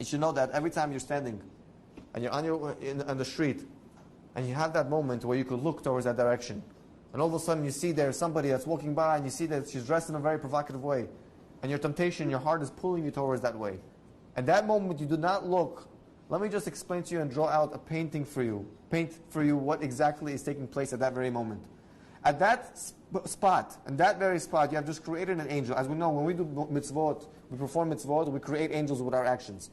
should know that every time you're standing and you're on the street and you have that moment where you could look towards that direction, and all of a sudden you see there's somebody that's walking by and you see that she's dressed in a very provocative way, and your temptation, your heart is pulling you towards that way. At that moment you do not look. Let me just explain to you and draw out a painting for you. Paint for you what exactly is taking place at that very moment. At that spot, in that very spot, you have just created an angel. As we know, when we do mitzvot, we perform mitzvot, we create angels with our actions.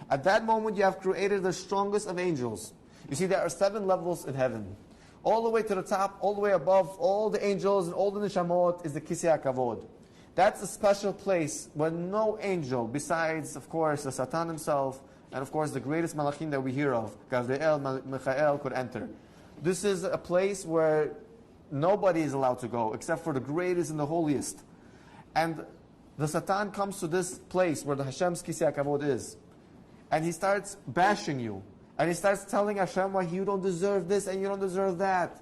At that moment, you have created the strongest of angels. You see, there are 7 levels in heaven. All the way to the top, all the way above, all the angels and all the neshamot is the Kisei HaKavod. That's a special place where no angel, besides, of course, the Satan himself, and of course the greatest malachim that we hear of, Gabriel, Michael, could enter. This is a place where nobody is allowed to go, except for the greatest and the holiest. And the Satan comes to this place where the Hashem's Kisei HaKavod is. And he starts bashing you. And he starts telling Hashem why you don't deserve this and you don't deserve that.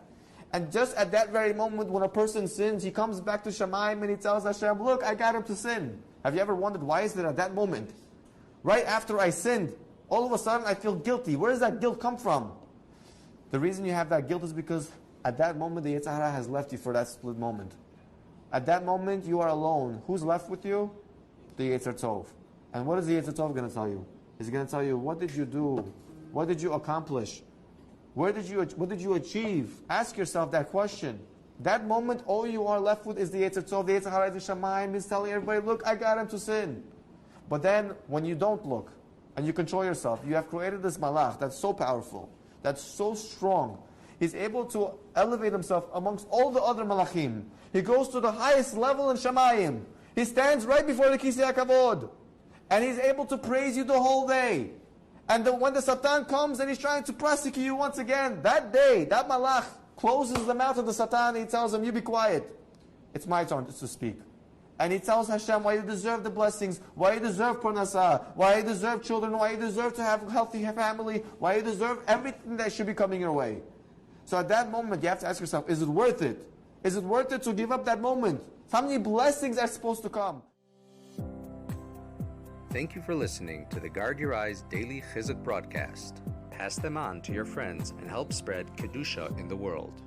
And just at that very moment when a person sins, he comes back to Shamayim and he tells Hashem, look, I got him to sin. Have you ever wondered why is it at that moment? Right after I sinned, all of a sudden I feel guilty. Where does that guilt come from? The reason you have that guilt is because at that moment the Yetzer Hara has left you for that split moment. At that moment you are alone. Who's left with you? The Yetzer Tov. And what is the Yetzer Tov going to tell you? He's going to tell you, what did you do? What did you accomplish? What did you achieve? Ask yourself that question. That moment, all you are left with is the Yetzer Tov. The Yetzer Hara, the Shamayim is telling everybody, look, I got him to sin. But then, when you don't look, and you control yourself, you have created this malach that's so powerful, that's so strong. He's able to elevate himself amongst all the other malachim. He goes to the highest level in Shamayim. He stands right before the Kisei HaKavod. And he's able to praise you the whole day. And when the Satan comes and he's trying to prosecute you once again, that day, that malach closes the mouth of the Satan and he tells him, you be quiet. It's my turn to speak. And he tells Hashem why you deserve the blessings, why you deserve parnasah, why you deserve children, why you deserve to have a healthy family, why you deserve everything that should be coming your way. So at that moment, you have to ask yourself, is it worth it? Is it worth it to give up that moment? How many blessings are supposed to come? Thank you for listening to the Guard Your Eyes Daily Chizuk broadcast. Pass them on to your friends and help spread Kedusha in the world.